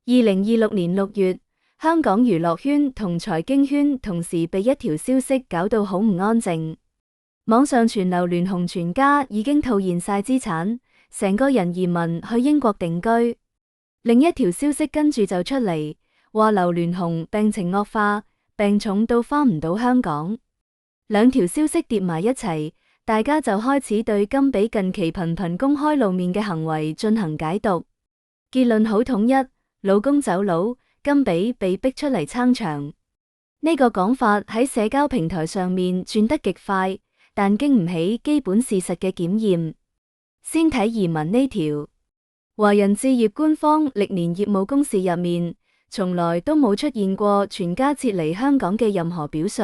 2026年6月，香港娛樂圈同財經圈同時被一條消息搞到好唔安靜。網上傳劉鑾雄全家已經套現晒資產，成個人移民去英國定居。另一條消息跟住就出嚟，話劉鑾雄病情惡化，病重到返唔到香港。兩條消息疊埋一齊，大家就開始對甘比近期頻頻公開露面嘅行為進行解讀。結論好統一，老公走佬，甘比被逼出嚟撐場。呢個講法喺社交平台上面轉得極快，但經唔起基本事實嘅檢驗。先睇移民呢條，華人置業官方歷年業務公示入面，從來都冇出現過全家撤離香港嘅任何表述。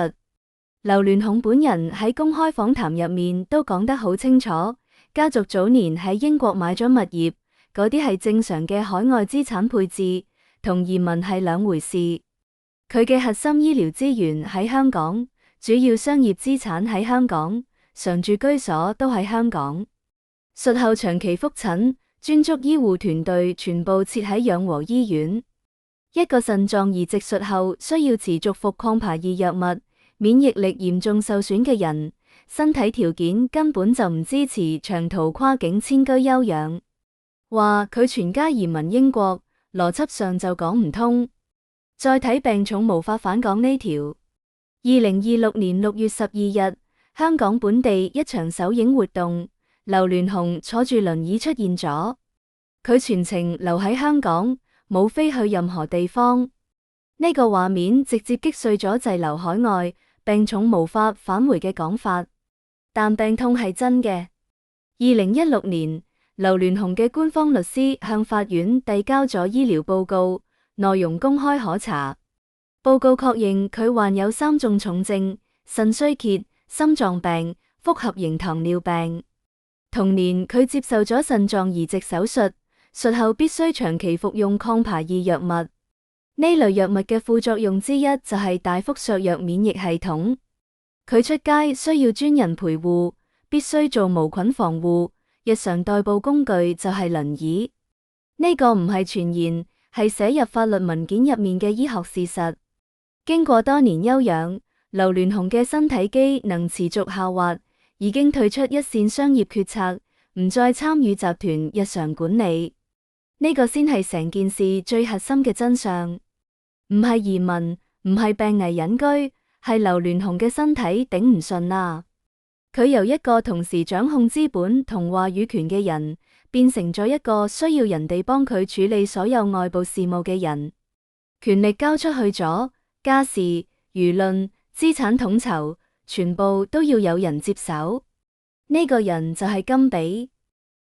劉鑾雄本人喺公開訪談入面都講得好清楚，家族早年喺英國買咗物業，嗰啲係正常嘅海外資產配置，同移民係兩回事。佢嘅核心醫療資源喺香港，主要商業資產喺香港，常住居所都喺香港。術後長期覆診，專職醫護團隊全部設喺養和醫院。一個腎臟移植術後需要持續服抗排異藥物，免疫力嚴重受損嘅人，身體條件根本就唔支持長途跨境遷居休養。話佢全家移民英國，邏輯上就講唔通。再睇病重無法返港呢條，2026年6月12日，香港本地一場首映活動，劉鑾雄坐住輪椅出現咗。佢全程留喺香港，冇飛去任何地方。呢個畫面直接擊碎咗滯留海外、病重無法返回嘅講法。但病痛係真嘅。2016年，劉鑾雄嘅官方律師向法院遞交咗醫療報告，內容公開可查。報告確認佢患有3種重症：腎衰竭、心臟病、複合型糖尿病。同年，佢接受咗腎臟移植手術，術後必須長期服用抗排異藥物。呢類藥物嘅副作用之一就係大幅削弱免疫系統。佢出街需要專人陪護，必須做無菌防護。日常代步工具就係輪椅。呢個唔係傳言，係寫入法律文件入面嘅醫學事實。經過多年休養，劉鑾雄嘅身體機能持續下滑，已經退出一線商業決策，唔再參與集團日常管理。呢個先係成件事最核心嘅真相。唔係移民，唔係病危隱居，係劉鑾雄嘅身體頂唔順啦。佢由一個同時掌控資本同話語權嘅人，變成咗一個需要人哋幫佢處理所有外部事務嘅人。權力交出去咗，家事、輿論、資產統籌，全部都要有人接手。呢個人就係甘比。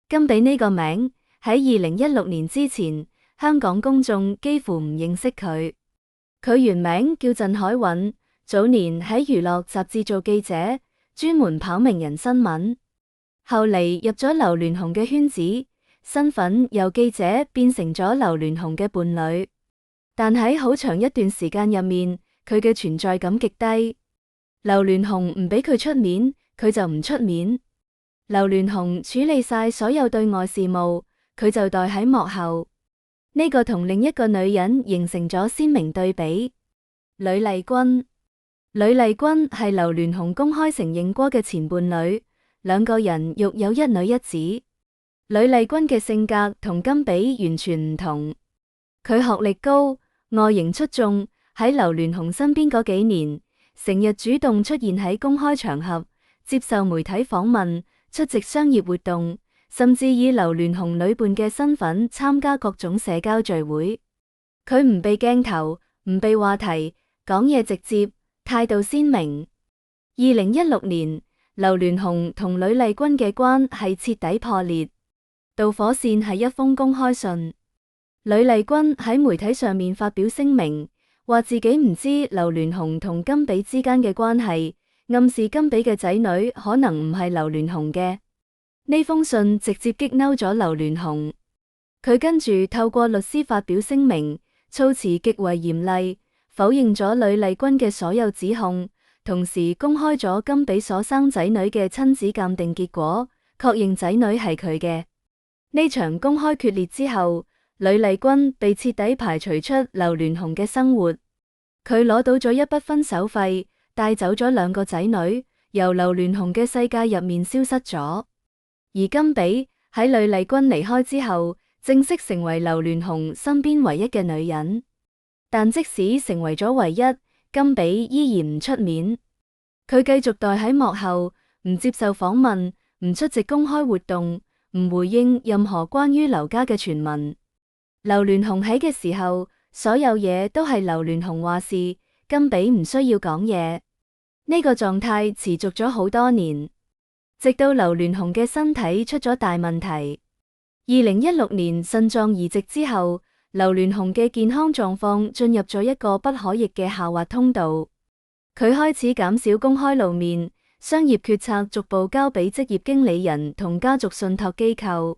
甘比呢個名喺2016年之前，香港公眾幾乎唔認識佢。佢原名叫鄭海允，早年喺娛樂雜誌做記者，專門跑名人新聞。後嚟入咗劉鑾雄嘅圈子，身份由記者變成咗劉鑾雄嘅伴侶。但喺好長一段時間入面，佢嘅存在感極低。劉鑾雄唔俾佢出面，佢就唔出面。劉鑾雄處理晒所有對外事務，佢就待喺幕後。呢個同另一個女人形成咗鮮明對比。呂麗君。呂麗君係劉鑾雄公開承認過嘅前伴侶，兩個人育有一女一子。呂麗君嘅性格同甘比完全唔同。佢學歷高，外形出眾，喺劉鑾雄身邊嗰幾年，成日主動出現喺公開場合，接受媒體訪問，出席商業活動，甚至以劉鑾雄女伴嘅身份參加各種社交聚會。佢唔避鏡頭，唔避話題，講嘢直接，態度鮮明。2016年，劉鑾雄同呂麗君嘅關係徹底破裂。導火線係一封公開信。呂麗君喺媒體上面發表聲明，話自己唔知劉鑾雄同甘比之間嘅關係，暗示甘比嘅仔女可能唔係劉鑾雄嘅。呢封信直接激嬲咗劉鑾雄。佢跟住透過律師發表聲明，措辭極為嚴厲，否認咗呂麗君嘅所有指控，同時公開咗甘比所生仔女嘅親子鑑定結果，確認仔女係佢嘅。呢場公開決裂之後，呂麗君被徹底排除出劉鑾雄嘅生活。佢攞到咗一筆分手費，帶走咗2個仔女，由劉鑾雄嘅世界入面消失咗。而甘比喺呂麗君離開之後，正式成為劉鑾雄身邊唯一嘅女人。但即使成為咗唯一，甘比依然唔出面。佢繼續待喺幕後，唔接受訪問，唔出席公開活動，唔回應任何關於劉家嘅傳聞。劉鑾雄喺嘅時候，所有嘢都係劉鑾雄話事，甘比唔需要講嘢。呢個狀態持續咗好多年，直到劉鑾雄嘅身體出咗大問題。2016年腎臟移植之後，劉鑾雄嘅健康狀況進入咗一個不可逆嘅下滑通道。佢開始減少公開露面，商業決策逐步交俾職業經理人同家族信託機構。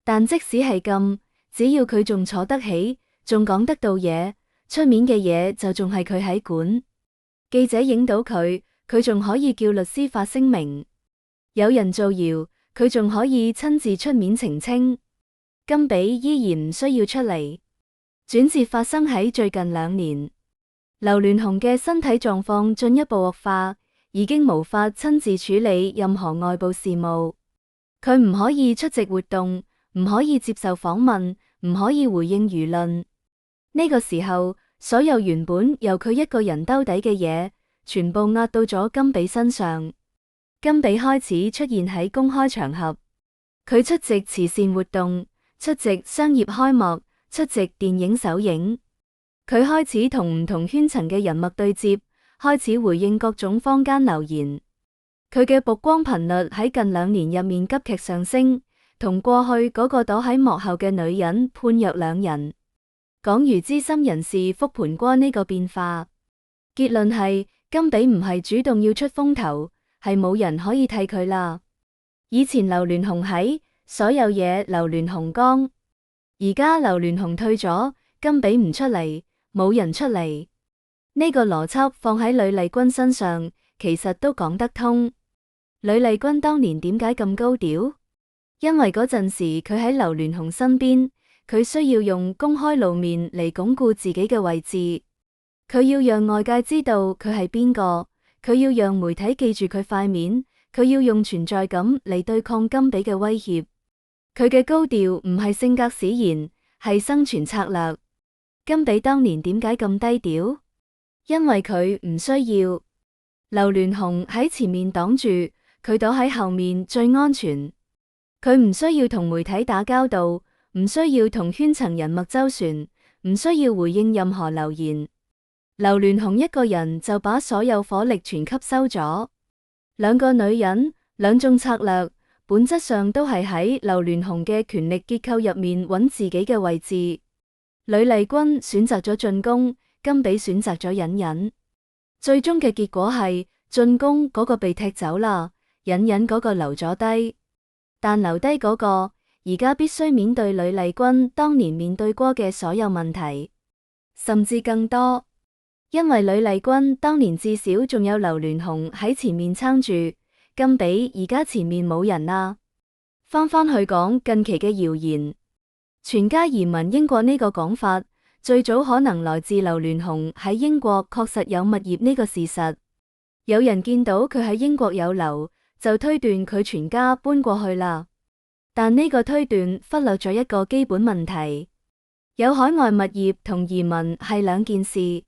但即使係咁，只要佢仲坐得起，仲講得到嘢，出面嘅嘢就仲係佢喺管。記者影到佢，佢仲可以叫律師發聲明。有人造謠，佢仲可以親自出面澄清。甘比依然唔需要出嚟。轉折發生喺最近2年，劉鑾雄嘅身體狀況進一步惡化，已經無法親自處理任何外部事務。佢唔可以出席活動，唔可以接受訪問，唔可以回應輿論。呢個時候，所有原本由佢一個人兜底嘅嘢，全部壓到咗甘比身上。甘比開始出現喺公開場合，佢出席慈善活動，出席商業開幕，出席電影首映。佢開始同唔同圈層嘅人物對接，開始回應各種坊間流言。佢嘅曝光頻率喺近2年入面急劇上升，同過去嗰個躲喺幕後嘅女人判若兩人。講如資深人士復盤過呢個變化，結論係甘比唔係主動要出風頭，係冇人可以替佢啦。以前劉鑾雄喺，所有嘢劉鑾雄講，而家劉鑾雄退咗，甘比唔出嚟，冇人出嚟。呢個邏輯放喺呂麗君身上，其實都講得通。呂麗君當年點解咁高調？因為嗰陣時佢喺劉鑾雄身邊，佢需要用公開露面嚟鞏固自己嘅位置。佢要讓外界知道佢係邊個，佢要讓媒體記住佢塊面，佢要用存在感嚟對抗甘比嘅威脅。佢嘅高調唔係性格使然，係生存策略。甘比當年點解咁低調？因為佢唔需要。劉鑾雄喺前面擋住，佢躲喺後面最安全。佢唔需要同媒體打交道，唔需要同圈層人脈周旋，唔需要回應任何流言。劉鑾雄一個人就把所有火力全吸收咗。2個女人，2種策略，本質上都係喺劉鑾雄嘅權力結構入面揾自己嘅位置。呂麗君選擇咗進攻，甘比選擇咗隱忍。最終嘅結果係進攻嗰個被踢走啦，隱忍嗰個留咗低。但留低嗰個而家必須面對呂麗君當年面對過嘅所有問題，甚至更多。因為呂麗君當年至少仲有劉鑾雄喺前面撐住，甘比而家前面冇人啦。翻去講近期嘅謠言，全家移民英國呢個講法，最早可能來自劉鑾雄喺英國確實有物業呢個事實。有人見到佢喺英國有樓，就推斷佢全家搬過去啦。但呢個推斷忽略咗一個基本問題，有海外物業同移民係2件事。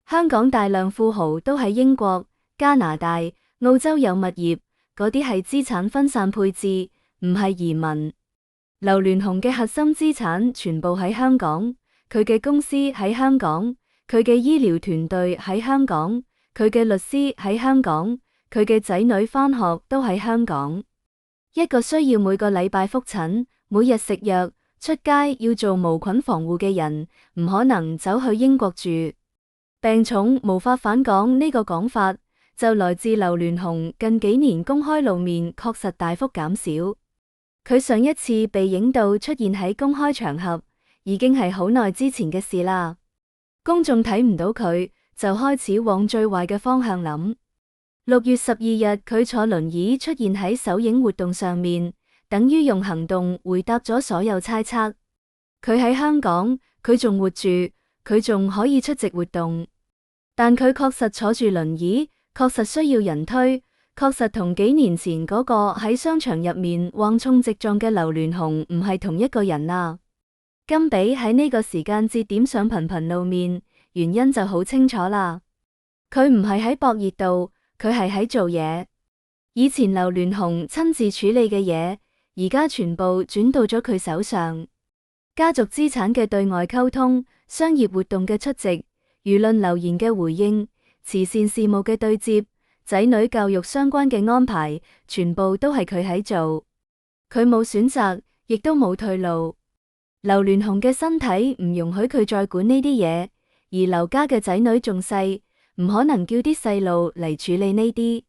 香港大量富豪都喺英國、加拿大、澳洲有物業，嗰啲係資產分散配置，唔係移民。劉鑾雄嘅核心資產全部喺香港，佢嘅公司喺香港，佢嘅醫療團隊喺香港，佢嘅律師喺香港，佢嘅仔女返學都喺香港。一個需要每個禮拜覆診、每日食藥、出街要做無菌防護嘅人，唔可能走去英國住。病重無法返港呢個講法，就來自劉鑾雄近幾年公開露面確實大幅減少。佢上一次被影到出現喺公開場合，已經係好耐之前嘅事啦。公眾睇唔到佢，就開始往最壞嘅方向諗。6月12日，佢坐輪椅出現喺首映活動上面，等於用行動回答咗所有猜測。佢喺香港，佢仲活住，佢仲可以出席活動，但佢確實坐住輪椅，確實需要人推，確實同幾年前嗰個喺商場入面橫衝直撞嘅劉鑾雄唔係同一個人啊。甘比喺呢個時間節點上頻頻露面，原因就好清楚啦。佢唔係喺博熱度，佢係喺做嘢。以前劉鑾雄親自處理嘅嘢，而家全部轉到咗佢手上。家族資產嘅對外溝通，商業活動嘅出席，輿論留言嘅回應，慈善事務嘅對接，仔女教育相關嘅安排，全部都係佢喺做。佢冇選擇，亦都冇退路。劉鑾雄嘅身體唔容許佢再管呢啲嘢，而劉家嘅仔女仲細，唔可能叫啲細路嚟處理呢啲，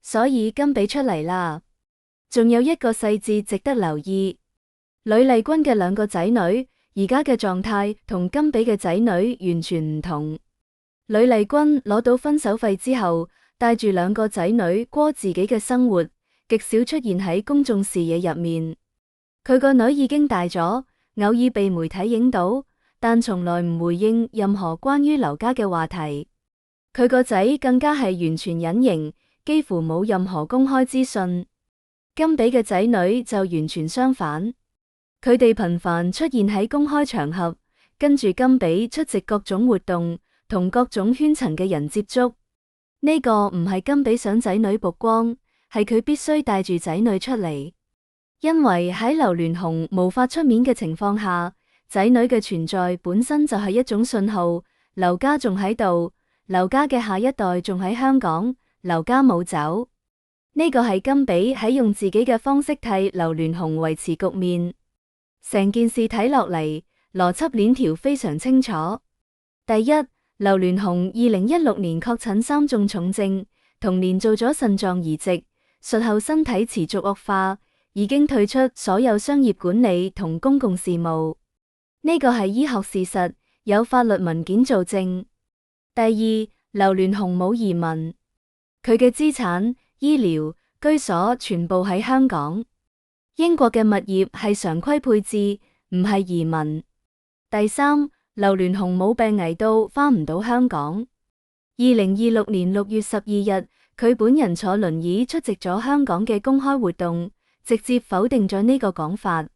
所以甘比出嚟啦。仲有一個細節值得留意。呂麗君嘅兩個仔女而家嘅狀態同甘比嘅仔女完全唔同。呂麗君攞到分手費之後，帶住兩個仔女過自己嘅生活，極少出現喺公眾視野入面。佢個女已經大咗，偶爾被媒體影到，但從來唔回應任何關於劉家嘅話題。佢個仔更加係完全隱形，幾乎冇任何公開資訊。甘比嘅仔女就完全相反。佢哋頻繁出現喺公開場合，跟住甘比出席各種活動，同各種圈層嘅人接觸。呢個唔係甘比想仔女曝光，係佢必須帶住仔女出嚟。因為喺劉鑾雄無法出面嘅情況下，仔女嘅存在本身就係一種信號。劉家仲喺度，劉家嘅下一代仲喺香港，劉家冇走。呢個係甘比喺用自己嘅方式替劉鑾雄維持局面。成件事睇落嚟，邏輯鏈條非常清楚。第一，劉鑾雄2016年確診3種重症，同年做咗腎臟移植，術後身體持續惡化，已經退出所有商業管理同公共事務。呢個係醫學事實，有法律文件做證。第二，劉鑾雄冇移民，佢嘅資產、醫療、居所全部喺香港。英國嘅物業係常規配置，唔係移民。第三，劉鑾雄冇病危到返唔到香港。2026年6月12日，佢本人坐輪椅出席咗香港嘅公開活動，直接否定咗呢個講法。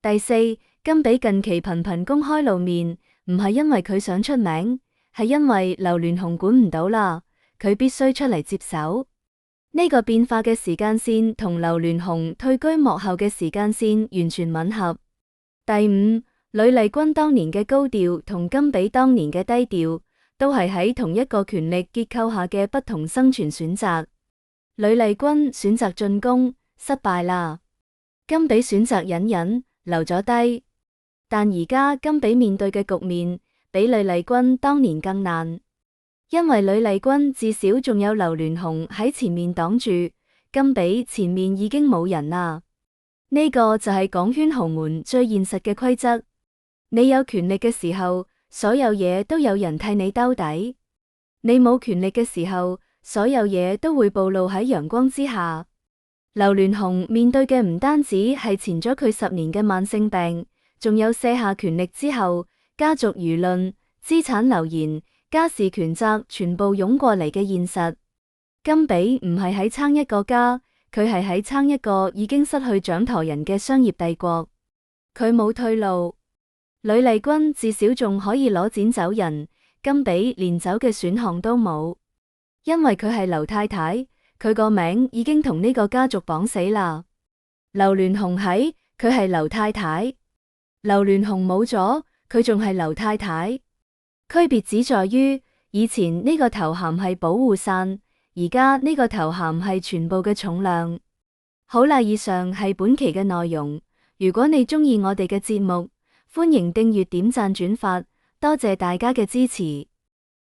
第四，甘比近期頻頻公開露面，唔係因為佢想出名，係因為劉鑾雄管唔到啦，佢必須出嚟接手。呢個變化嘅時間線同劉鑾雄退居幕後嘅時間線完全吻合。第五，呂麗君當年嘅高調同甘比當年嘅低調，都係喺同一個權力結構下嘅不同生存選擇。呂麗君選擇進攻，失敗啦；甘比選擇隱忍，留咗低。但而家甘比面對嘅局面，比呂麗君當年更難。因為呂麗君至少仲有劉鑾雄喺前面擋住，甘比前面已經冇人啦。呢個就係港圈豪門最現實嘅規則。你有權力嘅時候，所有嘢都有人替你兜底；你冇權力嘅時候，所有嘢都會暴露喺陽光之下。劉鑾雄面對嘅唔單止係纏咗佢10年嘅慢性病，仲有卸下權力之後，家族輿論、資產流言、家事權責全部湧過嚟嘅現實。甘比唔係喺撐一個家，佢係喺撐一個已經失去掌舵人嘅商業帝國。佢冇退路。呂麗君至少仲可以攞錢走人，甘比連走嘅選項都冇，因為佢係劉太太，佢個名已經同呢個家族綁死啦。劉鑾雄喺，佢係劉太太；劉鑾雄冇咗，佢仲係劉太太。區別只在於，以前呢個頭銜係保護傘，而家呢個頭銜係全部嘅重量。好啦，以上係本期嘅內容。如果你鍾意我哋嘅節目，歡迎訂閱、點讚、轉發，多謝大家嘅支持。